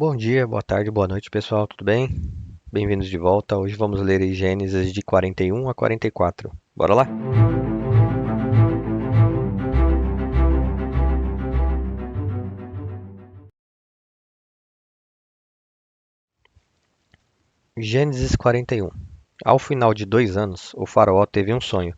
Bom dia, boa tarde, boa noite, pessoal, tudo bem? Bem-vindos de volta. Hoje vamos ler em Gênesis de 41 a 44. Bora lá? Gênesis 41. Ao final de 2 anos, o faraó teve um sonho.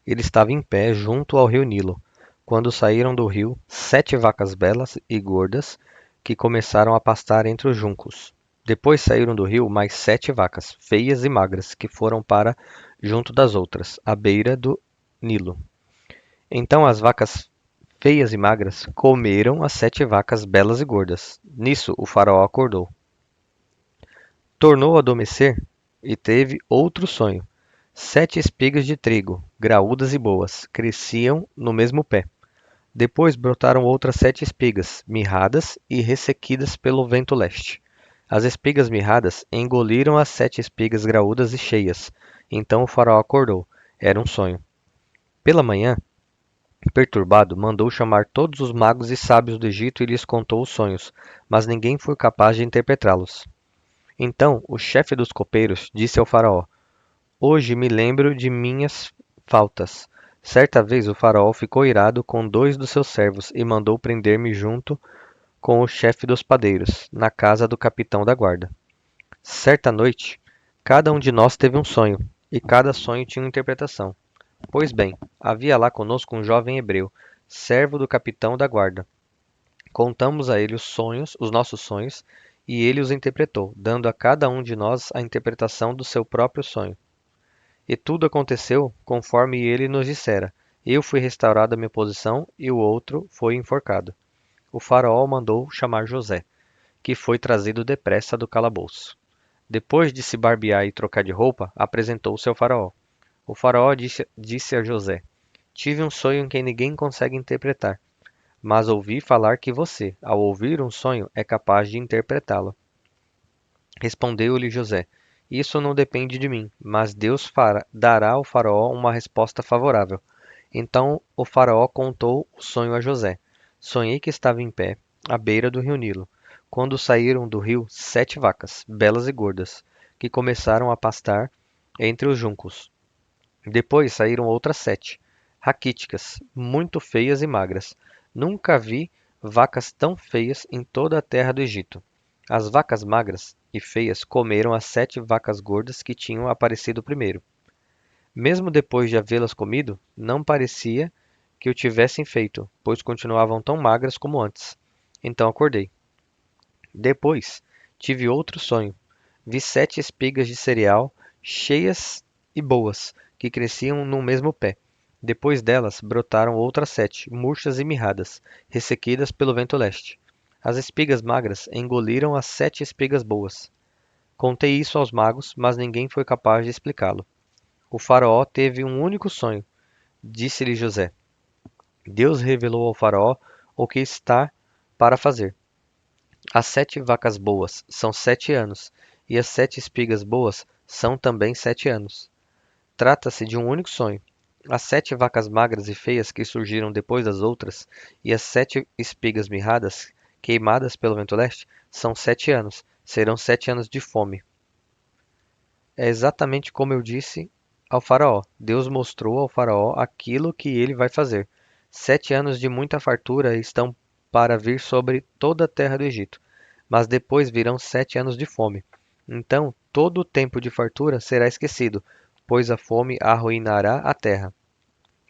Ele estava em pé junto ao rio Nilo, quando saíram do rio 7 vacas belas e gordas que começaram a pastar entre os juncos. Depois saíram do rio mais 7 vacas, feias e magras, que foram para junto das outras, à beira do Nilo. Então as vacas feias e magras comeram as 7 vacas belas e gordas. Nisso o faraó acordou. Tornou a adormecer e teve outro sonho. 7 espigas de trigo, graúdas e boas, cresciam no mesmo pé. Depois brotaram outras 7 espigas, mirradas e ressequidas pelo vento leste. As espigas mirradas engoliram as 7 espigas graúdas e cheias. Então o faraó acordou. Era um sonho. Pela manhã, perturbado, mandou chamar todos os magos e sábios do Egito e lhes contou os sonhos, mas ninguém foi capaz de interpretá-los. Então o chefe dos copeiros disse ao faraó: Hoje me lembro de minhas faltas. Certa vez o faraó ficou irado com 2 dos seus servos e mandou prender-me junto com o chefe dos padeiros, na casa do capitão da guarda. Certa noite, cada um de nós teve um sonho, e cada sonho tinha uma interpretação. Pois bem, havia lá conosco um jovem hebreu, servo do capitão da guarda. Contamos a ele os sonhos, os nossos sonhos, e ele os interpretou, dando a cada um de nós a interpretação do seu próprio sonho. E tudo aconteceu conforme ele nos dissera. Eu fui restaurado à minha posição e o outro foi enforcado. O faraó mandou chamar José, que foi trazido depressa do calabouço. Depois de se barbear e trocar de roupa, apresentou-se ao faraó. O faraó disse a José: Tive um sonho que ninguém consegue interpretar, mas ouvi falar que você, ao ouvir um sonho, é capaz de interpretá-lo. Respondeu-lhe José: Isso não depende de mim, mas Deus dará ao faraó uma resposta favorável. Então o faraó contou o sonho a José. Sonhei que estava em pé, à beira do rio Nilo, quando saíram do rio 7 vacas, belas e gordas, que começaram a pastar entre os juncos. Depois saíram outras 7, raquíticas, muito feias e magras. Nunca vi vacas tão feias em toda a terra do Egito. As vacas magras e feias comeram as 7 vacas gordas que tinham aparecido primeiro. Mesmo depois de havê-las comido, não parecia que o tivessem feito, pois continuavam tão magras como antes. Então acordei. Depois tive outro sonho. Vi 7 espigas de cereal, cheias e boas, que cresciam no mesmo pé. Depois delas brotaram outras 7, murchas e mirradas, ressequidas pelo vento leste. As espigas magras engoliram as 7 espigas boas. Contei isso aos magos, mas ninguém foi capaz de explicá-lo. O faraó teve um único sonho. Disse-lhe José: Deus revelou ao faraó o que está para fazer. As 7 vacas boas são 7 anos, e as 7 espigas boas são também 7 anos. Trata-se de um único sonho. As 7 vacas magras e feias que surgiram depois das outras, e as 7 espigas mirradas, queimadas pelo vento leste, são 7 anos. Serão 7 anos de fome. É exatamente como eu disse ao faraó. Deus mostrou ao faraó aquilo que ele vai fazer. 7 anos de muita fartura estão para vir sobre toda a terra do Egito, mas depois virão 7 anos de fome. Então todo o tempo de fartura será esquecido, pois a fome arruinará a terra.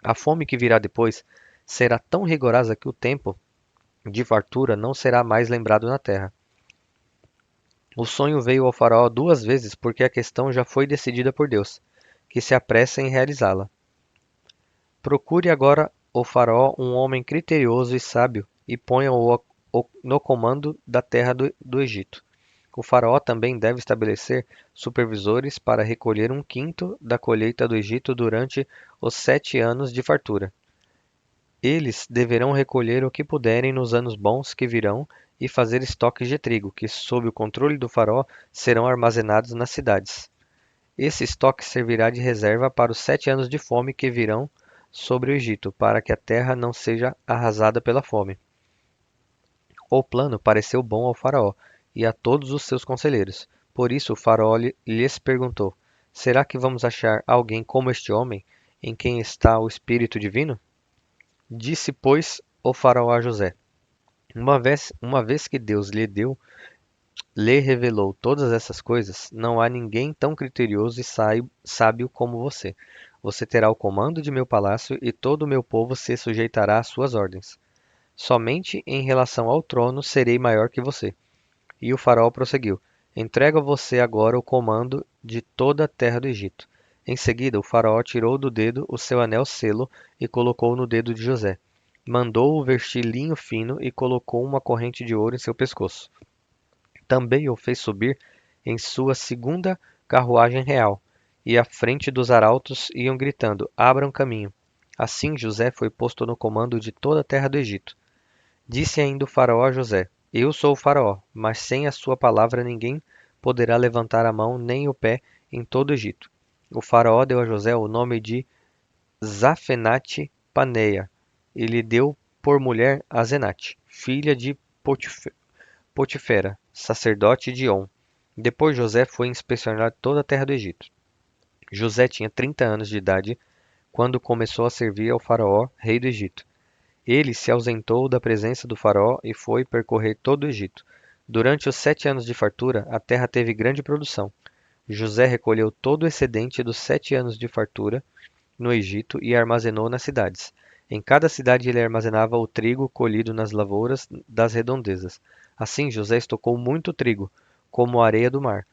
A fome que virá depois será tão rigorosa que o tempo de fartura não será mais lembrado na terra. O sonho veio ao faraó 2 vezes porque a questão já foi decidida por Deus, que se apressa em realizá-la. Procure agora o faraó um homem criterioso e sábio e ponha-o no comando da terra do Egito. O faraó também deve estabelecer supervisores para recolher um quinto da colheita do Egito durante os 7 anos de fartura. Eles deverão recolher o que puderem nos anos bons que virão e fazer estoques de trigo, que, sob o controle do faraó, serão armazenados nas cidades. Esse estoque servirá de reserva para os 7 anos de fome que virão sobre o Egito, para que a terra não seja arrasada pela fome. O plano pareceu bom ao faraó, e a todos os seus conselheiros. Por isso o faraó lhes perguntou: Será que vamos achar alguém como este homem, em quem está o Espírito Divino? Disse, pois, o faraó a José: uma vez que Deus lhe revelou todas essas coisas, não há ninguém tão criterioso e sábio como você. Você terá o comando de meu palácio e todo o meu povo se sujeitará às suas ordens. Somente em relação ao trono serei maior que você. E o faraó prosseguiu: Entrego a você agora o comando de toda a terra do Egito. Em seguida, o faraó tirou do dedo o seu anel selo e colocou no dedo de José. Mandou-o vestir linho fino e colocou uma corrente de ouro em seu pescoço. Também o fez subir em sua segunda carruagem real, e à frente dos arautos iam gritando: Abram caminho. Assim José foi posto no comando de toda a terra do Egito. Disse ainda o faraó a José: Eu sou o faraó, mas sem a sua palavra ninguém poderá levantar a mão nem o pé em todo o Egito. O faraó deu a José o nome de Zafenate-Paneia e lhe deu por mulher Azenate, filha de Potifera, sacerdote de On. Depois José foi inspecionar toda a terra do Egito. José tinha 30 anos de idade quando começou a servir ao faraó, rei do Egito. Ele se ausentou da presença do faraó e foi percorrer todo o Egito. Durante os 7 anos de fartura, a terra teve grande produção. José recolheu todo o excedente dos 7 anos de fartura no Egito e armazenou nas cidades. Em cada cidade ele armazenava o trigo colhido nas lavouras das redondezas. Assim José estocou muito trigo, como a areia do mar.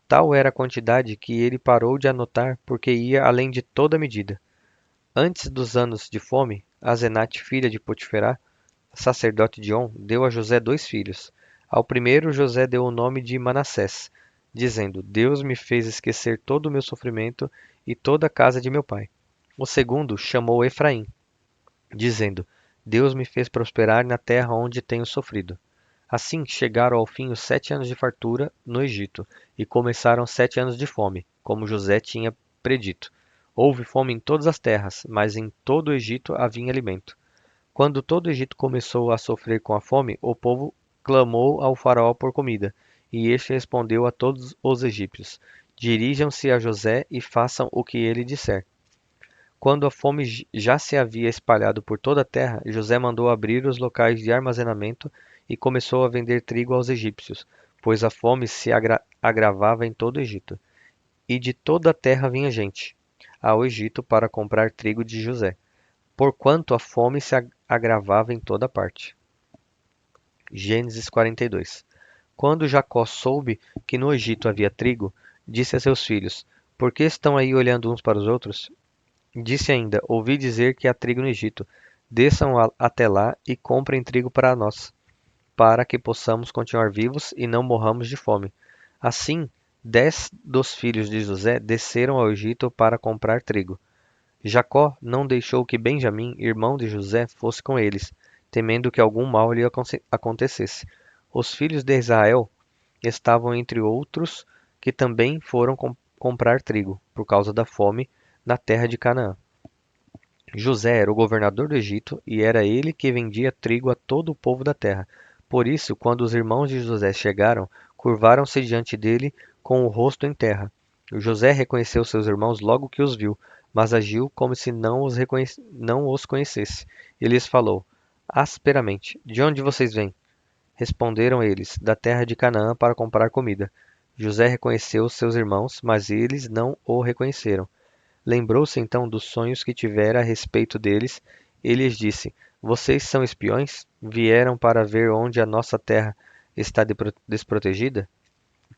Tal era a quantidade que ele parou de anotar porque ia além de toda medida. Antes dos anos de fome, Azenate, filha de Potifera, sacerdote de On, deu a José 2 filhos. Ao primeiro José deu o nome de Manassés, dizendo: Deus me fez esquecer todo o meu sofrimento e toda a casa de meu pai. O segundo chamou Efraim, dizendo: Deus me fez prosperar na terra onde tenho sofrido. Assim chegaram ao fim os 7 anos de fartura no Egito, e começaram 7 anos de fome, como José tinha predito. Houve fome em todas as terras, mas em todo o Egito havia alimento. Quando todo o Egito começou a sofrer com a fome, o povo clamou ao faraó por comida, e este respondeu a todos os egípcios: Dirijam-se a José e façam o que ele disser. Quando a fome já se havia espalhado por toda a terra, José mandou abrir os locais de armazenamento e começou a vender trigo aos egípcios, pois a fome se agravava em todo o Egito. E de toda a terra vinha gente ao Egito para comprar trigo de José, porquanto a fome se agravava em toda parte. Gênesis 42. Quando Jacó soube que no Egito havia trigo, disse a seus filhos: Por que estão aí olhando uns para os outros? Disse ainda: Ouvi dizer que há trigo no Egito. Desçam até lá e comprem trigo para nós, para que possamos continuar vivos e não morramos de fome. Assim, 10 dos filhos de José desceram ao Egito para comprar trigo. Jacó não deixou que Benjamim, irmão de José, fosse com eles, temendo que algum mal lhe acontecesse. Os filhos de Israel estavam entre outros que também foram comprar trigo, por causa da fome na terra de Canaã. José era o governador do Egito e era ele que vendia trigo a todo o povo da terra. Por isso, quando os irmãos de José chegaram, curvaram-se diante dele com o rosto em terra. José reconheceu seus irmãos logo que os viu, mas agiu como se não os conhecesse. E lhes falou asperamente: De onde vocês vêm? Responderam eles: Da terra de Canaã para comprar comida. José reconheceu seus irmãos, mas eles não o reconheceram. Lembrou-se então dos sonhos que tivera a respeito deles, e lhes disse: Vocês são espiões? Vieram para ver onde a nossa terra está desprotegida?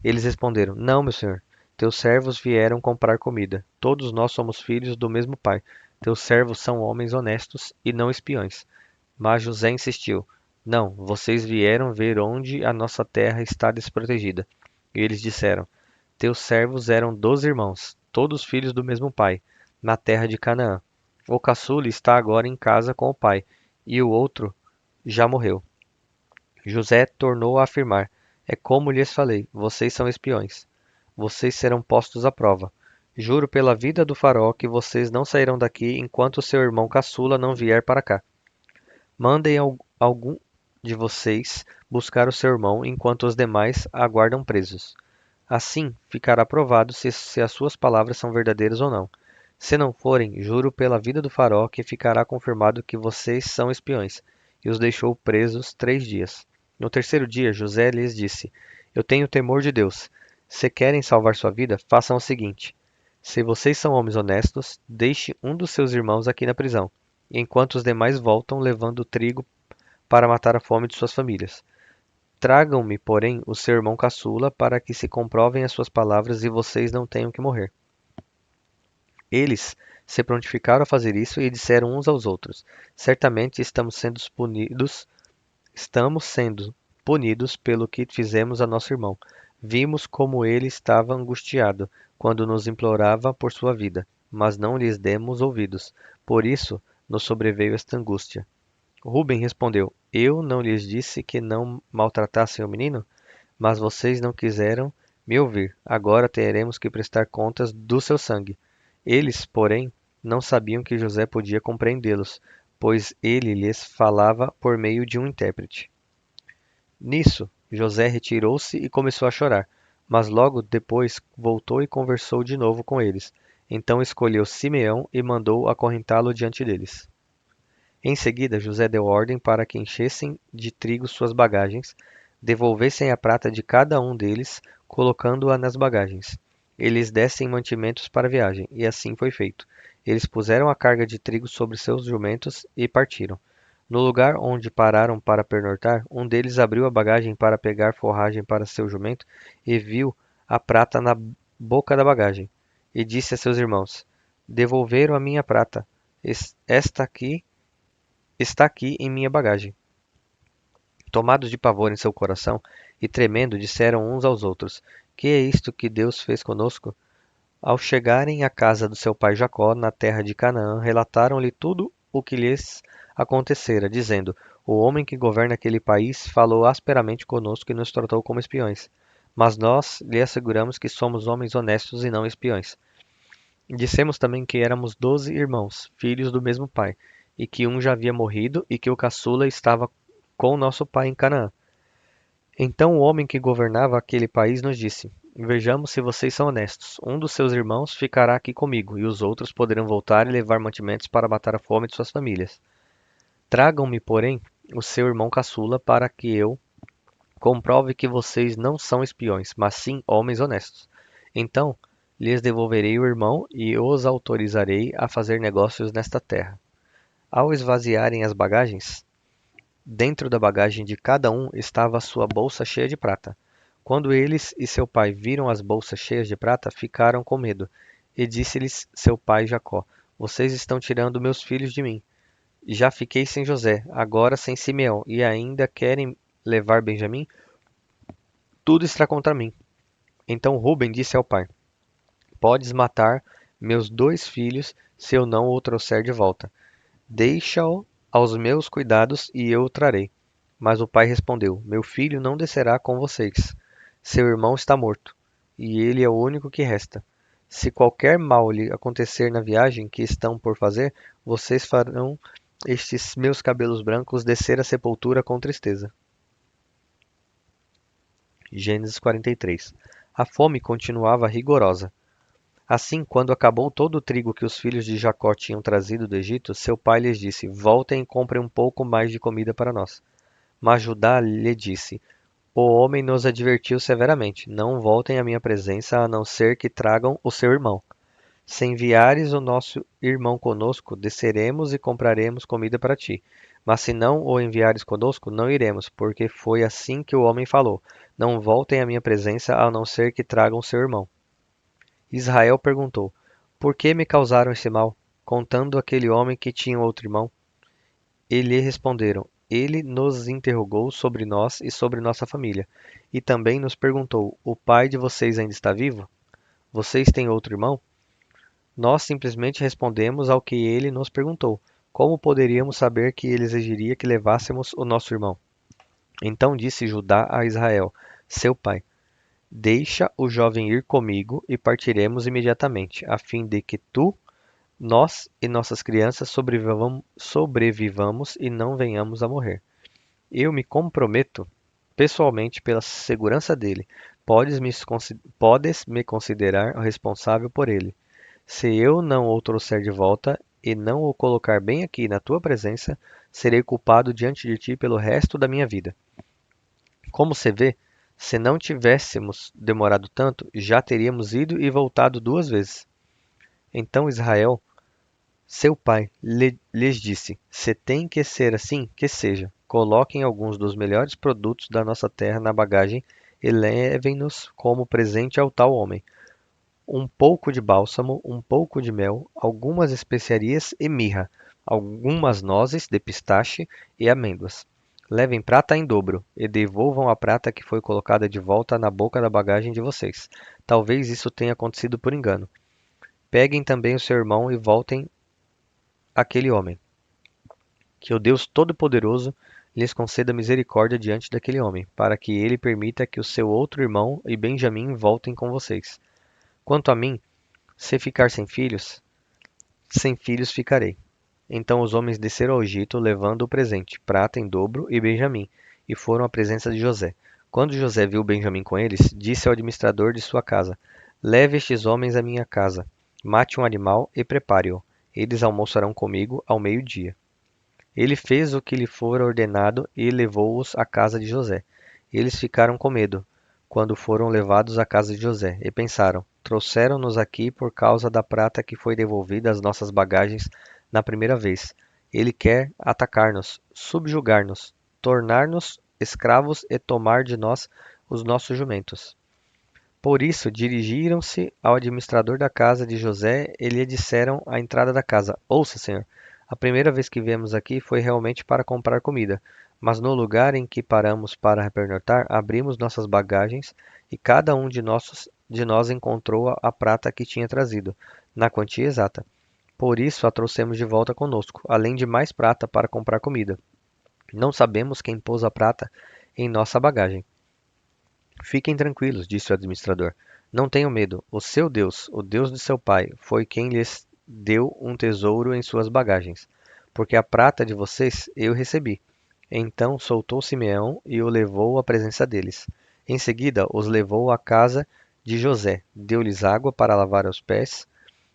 Eles responderam: Não, meu senhor. Teus servos vieram comprar comida. Todos nós somos filhos do mesmo pai. Teus servos são homens honestos e não espiões. Mas José insistiu: Não, vocês vieram ver onde a nossa terra está desprotegida. E eles disseram: Teus servos eram 12 irmãos, todos filhos do mesmo pai, na terra de Canaã. O caçula está agora em casa com o pai, e o outro já morreu. José tornou a afirmar: É como lhes falei, vocês são espiões. Vocês serão postos à prova. Juro pela vida do faraó que vocês não sairão daqui enquanto seu irmão caçula não vier para cá. Mandem algum de vocês buscar o seu irmão enquanto os demais aguardam presos. Assim ficará provado se as suas palavras são verdadeiras ou não. Se não forem, juro pela vida do faraó que ficará confirmado que vocês são espiões. E os deixou presos 3 dias. No terceiro dia, José lhes disse: Eu tenho temor de Deus. Se querem salvar sua vida, façam o seguinte: se vocês são homens honestos, deixe um dos seus irmãos aqui na prisão, enquanto os demais voltam levando trigo para matar a fome de suas famílias. Tragam-me, porém, o seu irmão caçula, para que se comprovem as suas palavras e vocês não tenham que morrer. Eles se prontificaram a fazer isso e disseram uns aos outros: Certamente estamos sendo punidos pelo que fizemos a nosso irmão. Vimos como ele estava angustiado quando nos implorava por sua vida, mas não lhes demos ouvidos. Por isso nos sobreveio esta angústia. Rubem respondeu: Eu não lhes disse que não maltratassem o menino? Mas vocês não quiseram me ouvir. Agora teremos que prestar contas do seu sangue. Eles, porém, não sabiam que José podia compreendê-los, pois ele lhes falava por meio de um intérprete. Nisso, José retirou-se e começou a chorar, mas logo depois voltou e conversou de novo com eles. Então escolheu Simeão e mandou acorrentá-lo diante deles. Em seguida, José deu ordem para que enchessem de trigo suas bagagens, devolvessem a prata de cada um deles, colocando-a nas bagagens. Eles dessem mantimentos para a viagem, e assim foi feito. Eles puseram a carga de trigo sobre seus jumentos e partiram. No lugar onde pararam para pernoitar, um deles abriu a bagagem para pegar forragem para seu jumento e viu a prata na boca da bagagem. E disse a seus irmãos: Devolveram a minha prata. Esta aqui está aqui em minha bagagem. Tomados de pavor em seu coração e tremendo, disseram uns aos outros: Que é isto que Deus fez conosco? Ao chegarem à casa do seu pai Jacó, na terra de Canaã, relataram-lhe tudo o que lhes acontecera, dizendo: O homem que governa aquele país falou asperamente conosco e nos tratou como espiões. Mas nós lhe asseguramos que somos homens honestos e não espiões. Dissemos também que éramos 12 irmãos, filhos do mesmo pai, e que um já havia morrido e que o caçula estava com nosso pai em Canaã. Então o homem que governava aquele país nos disse: Vejamos se vocês são honestos. Um dos seus irmãos ficará aqui comigo, e os outros poderão voltar e levar mantimentos para matar a fome de suas famílias. Tragam-me, porém, o seu irmão caçula, para que eu comprove que vocês não são espiões, mas sim homens honestos. Então lhes devolverei o irmão e os autorizarei a fazer negócios nesta terra. Ao esvaziarem as bagagens, dentro da bagagem de cada um estava a sua bolsa cheia de prata. Quando eles e seu pai viram as bolsas cheias de prata, ficaram com medo. E disse-lhes seu pai Jacó: Vocês estão tirando meus filhos de mim. Já fiquei sem José, agora sem Simeão, e ainda querem levar Benjamim? Tudo está contra mim. Então Ruben disse ao pai: Podes matar meus 2 filhos se eu não o trouxer de volta. Deixa-o aos meus cuidados e eu o trarei. Mas o pai respondeu: Meu filho não descerá com vocês. Seu irmão está morto, e ele é o único que resta. Se qualquer mal lhe acontecer na viagem que estão por fazer, vocês farão estes meus cabelos brancos descer à sepultura com tristeza. Gênesis 43. A fome continuava rigorosa. Assim, quando acabou todo o trigo que os filhos de Jacó tinham trazido do Egito, seu pai lhes disse: Voltem e comprem um pouco mais de comida para nós. Mas Judá lhe disse: O homem nos advertiu severamente: Não voltem à minha presença, a não ser que tragam o seu irmão. Se enviares o nosso irmão conosco, desceremos e compraremos comida para ti. Mas se não o enviares conosco, não iremos, porque foi assim que o homem falou: Não voltem à minha presença, a não ser que tragam seu irmão. Israel perguntou: Por que me causaram esse mal, contando aquele homem que tinha outro irmão? E lhe responderam: Ele nos interrogou sobre nós e sobre nossa família, e também nos perguntou: O pai de vocês ainda está vivo? Vocês têm outro irmão? Nós simplesmente respondemos ao que ele nos perguntou. Como poderíamos saber que ele exigiria que levássemos o nosso irmão? Então disse Judá a Israel, seu pai: Deixa o jovem ir comigo e partiremos imediatamente, a fim de que nós e nossas crianças sobrevivamos e não venhamos a morrer. Eu me comprometo pessoalmente pela segurança dele. Podes me considerar responsável por ele. Se eu não o trouxer de volta e não o colocar bem aqui na tua presença, serei culpado diante de ti pelo resto da minha vida. Como se vê, se não tivéssemos demorado tanto, já teríamos ido e voltado 2 vezes. Então Israel, seu pai, lhes disse: Se tem que ser assim, que seja. Coloquem alguns dos melhores produtos da nossa terra na bagagem e levem-nos como presente ao tal homem. Um pouco de bálsamo, um pouco de mel, algumas especiarias e mirra, algumas nozes de pistache e amêndoas. Levem prata em dobro e devolvam a prata que foi colocada de volta na boca da bagagem de vocês. Talvez isso tenha acontecido por engano. Peguem também o seu irmão e voltem àquele homem. Que o Deus Todo-Poderoso lhes conceda misericórdia diante daquele homem, para que ele permita que o seu outro irmão e Benjamim voltem com vocês. Quanto a mim, se ficar sem filhos ficarei. Então os homens desceram ao Egito, levando o presente, prata em dobro e Benjamim, e foram à presença de José. Quando José viu Benjamim com eles, disse ao administrador de sua casa: Leve estes homens à minha casa, mate um animal e prepare-o. Eles almoçarão comigo ao meio-dia. Ele fez o que lhe fora ordenado e levou-os à casa de José. Eles ficaram com medo quando foram levados à casa de José e pensaram: Trouxeram-nos aqui por causa da prata que foi devolvida às nossas bagagens na primeira vez. Ele quer atacar-nos, subjugar-nos, tornar-nos escravos e tomar de nós os nossos jumentos. Por isso dirigiram-se ao administrador da casa de José e lhe disseram à entrada da casa: Ouça, senhor, a primeira vez que viemos aqui foi realmente para comprar comida, mas no lugar em que paramos para pernoitar, abrimos nossas bagagens e cada um de nós encontrou a prata que tinha trazido, na quantia exata. Por isso a trouxemos de volta conosco, além de mais prata para comprar comida. Não sabemos quem pôs a prata em nossa bagagem. Fiquem tranquilos, disse o administrador. Não tenham medo. O seu Deus, o Deus de seu pai, foi quem lhes deu um tesouro em suas bagagens. Porque a prata de vocês eu recebi. Então soltou Simeão e o levou à presença deles. Em seguida, os levou à casa de José, deu-lhes água para lavar os pés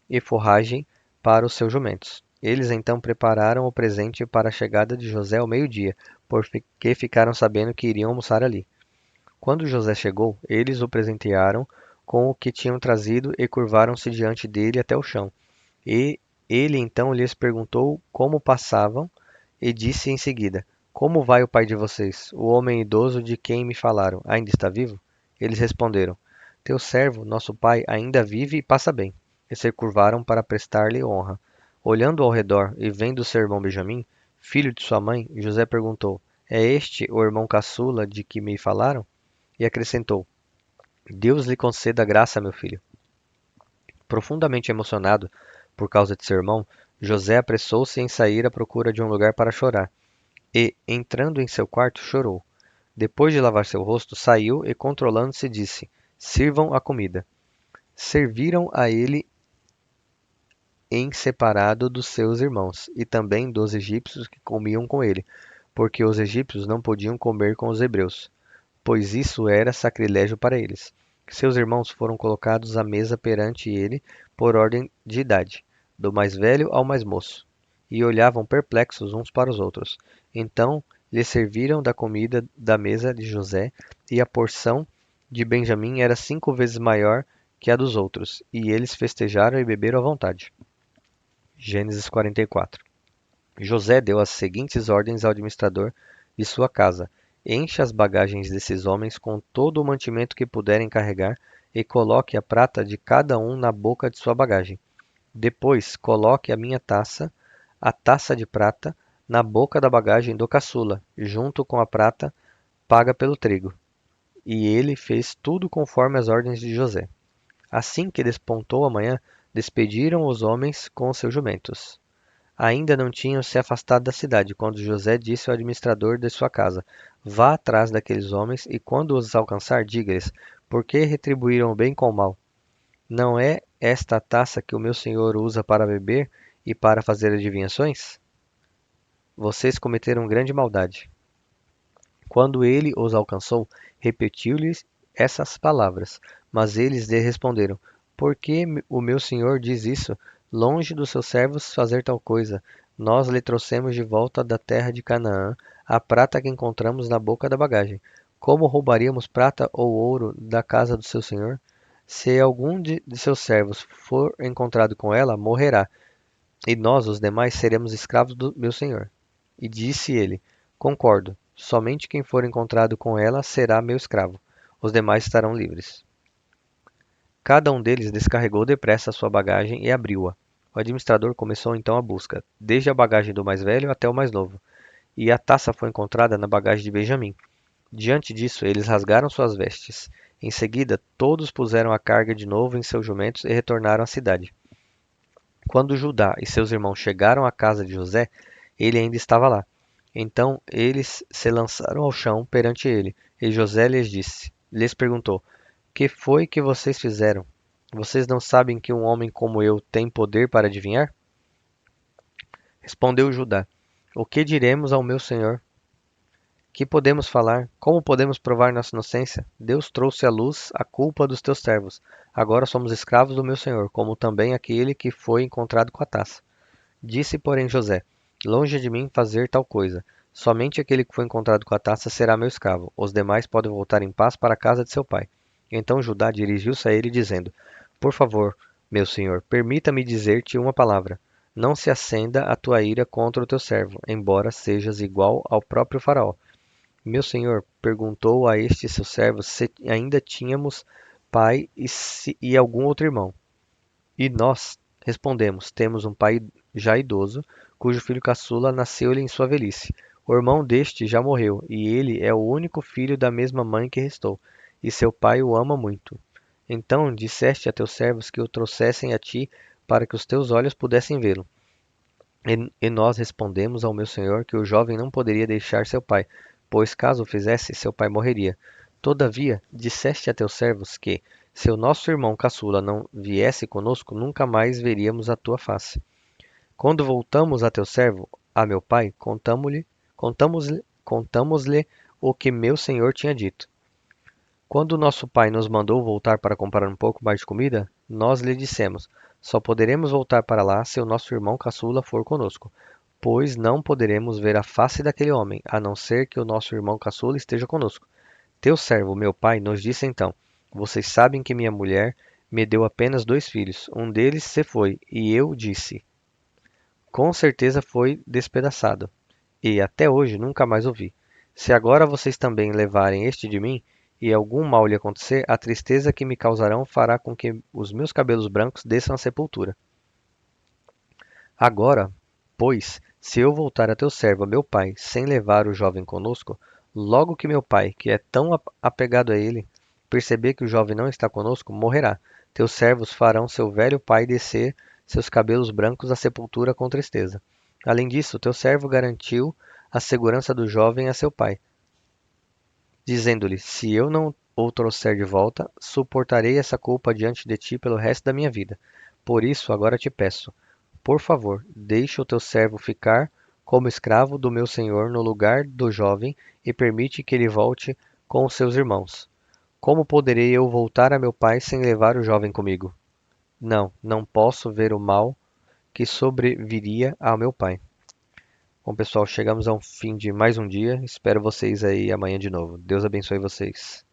e forragem para os seus jumentos. Eles então prepararam o presente para a chegada de José ao meio-dia, porque ficaram sabendo que iriam almoçar ali. Quando José chegou, eles o presentearam com o que tinham trazido e curvaram-se diante dele até o chão. E ele então lhes perguntou como passavam e disse em seguida: Como vai o pai de vocês, o homem idoso de quem me falaram? Ainda está vivo? Eles responderam: Teu servo, nosso pai, ainda vive e passa bem. E se curvaram para prestar-lhe honra. Olhando ao redor e vendo seu irmão Benjamim, filho de sua mãe, José perguntou: É este o irmão caçula de que me falaram? E acrescentou: Deus lhe conceda graça, meu filho. Profundamente emocionado por causa de seu irmão, José apressou-se em sair à procura de um lugar para chorar, e, entrando em seu quarto, chorou. Depois de lavar seu rosto, saiu e, controlando-se, disse: Sirvam a comida. Serviram a ele em separado dos seus irmãos, e também dos egípcios que comiam com ele, porque os egípcios não podiam comer com os hebreus, pois isso era sacrilégio para eles. Seus irmãos foram colocados à mesa perante ele por ordem de idade, do mais velho ao mais moço, e olhavam perplexos uns para os outros. Então lhe serviram da comida da mesa de José, e a porção de Benjamim era 5 vezes maior que a dos outros, e eles festejaram e beberam à vontade. Gênesis 44. José deu as seguintes ordens ao administrador de sua casa: Encha as bagagens desses homens com todo o mantimento que puderem carregar e coloque a prata de cada um na boca de sua bagagem. Depois, coloque a minha taça, a taça de prata, na boca da bagagem do caçula, junto com a prata paga pelo trigo. E ele fez tudo conforme as ordens de José. Assim que despontou a manhã, despediram os homens com seus jumentos. Ainda não tinham se afastado da cidade, quando José disse ao administrador de sua casa: Vá atrás daqueles homens, e quando os alcançar, diga-lhes: Por que retribuíram o bem com o mal? Não é esta a taça que o meu senhor usa para beber e para fazer adivinhações? Vocês cometeram grande maldade. Quando ele os alcançou, repetiu-lhes essas palavras. Mas eles lhe responderam: Por que o meu senhor diz isso? Longe dos seus servos fazer tal coisa. Nós lhe trouxemos de volta da terra de Canaã a prata que encontramos na boca da bagagem. Como roubaríamos prata ou ouro da casa do seu senhor? Se algum de seus servos for encontrado com ela, morrerá, e nós, os demais, seremos escravos do meu senhor. E disse ele: Concordo, somente quem for encontrado com ela será meu escravo. Os demais estarão livres. Cada um deles descarregou depressa a sua bagagem e abriu-a. O administrador começou então a busca, desde a bagagem do mais velho até o mais novo, e a taça foi encontrada na bagagem de Benjamim. Diante disso, eles rasgaram suas vestes. Em seguida, todos puseram a carga de novo em seus jumentos e retornaram à cidade. Quando Judá e seus irmãos chegaram à casa de José, ele ainda estava lá. Então eles se lançaram ao chão perante ele, e José lhes perguntou: Que foi que vocês fizeram? Vocês não sabem que um homem como eu tem poder para adivinhar? Respondeu Judá: O que diremos ao meu senhor? Que podemos falar? Como podemos provar nossa inocência? Deus trouxe à luz a culpa dos teus servos. Agora somos escravos do meu senhor, como também aquele que foi encontrado com a taça. Disse, porém, José: Longe de mim fazer tal coisa. Somente aquele que foi encontrado com a taça será meu escravo. Os demais podem voltar em paz para a casa de seu pai. Então Judá dirigiu-se a ele, dizendo: Por favor, meu senhor, permita-me dizer-te uma palavra. Não se acenda a tua ira contra o teu servo, embora sejas igual ao próprio faraó. Meu senhor perguntou a estes seus servos se ainda tínhamos pai e algum outro irmão. E nós respondemos: Temos um pai já idoso, cujo filho caçula nasceu-lhe em sua velhice. O irmão deste já morreu, e ele é o único filho da mesma mãe que restou, e seu pai o ama muito. Então disseste a teus servos que o trouxessem a ti, para que os teus olhos pudessem vê-lo. E nós respondemos ao meu senhor que o jovem não poderia deixar seu pai, pois caso o fizesse, seu pai morreria. Todavia, disseste a teus servos que, se o nosso irmão caçula não viesse conosco, nunca mais veríamos a tua face. Quando voltamos a teu servo, a meu pai, contamos-lhe o que meu senhor tinha dito. Quando nosso pai nos mandou voltar para comprar um pouco mais de comida, nós lhe dissemos: Só poderemos voltar para lá se o nosso irmão caçula for conosco, pois não poderemos ver a face daquele homem, a não ser que o nosso irmão caçula esteja conosco. Teu servo, meu pai, nos disse então: Vocês sabem que minha mulher me deu apenas 2 filhos. Um deles se foi, e eu disse: Com certeza foi despedaçado, e até hoje nunca mais o vi. Se agora vocês também levarem este de mim, e algum mal lhe acontecer, a tristeza que me causarão fará com que os meus cabelos brancos desçam à sepultura. Agora, pois, se eu voltar a teu servo, a meu pai, sem levar o jovem conosco, logo que meu pai, que é tão apegado a ele, perceber que o jovem não está conosco, morrerá. Teus servos farão seu velho pai descer seus cabelos brancos à sepultura com tristeza. Além disso, teu servo garantiu a segurança do jovem a seu pai, dizendo-lhe: Se eu não o trouxer de volta, suportarei essa culpa diante de ti pelo resto da minha vida. Por isso, agora te peço, por favor, deixa o teu servo ficar como escravo do meu senhor no lugar do jovem e permite que ele volte com os seus irmãos. Como poderei eu voltar a meu pai sem levar o jovem comigo? Não, não posso ver o mal que sobreviria ao meu pai. Bom, pessoal, chegamos ao fim de mais um dia. Espero vocês aí amanhã de novo. Deus abençoe vocês.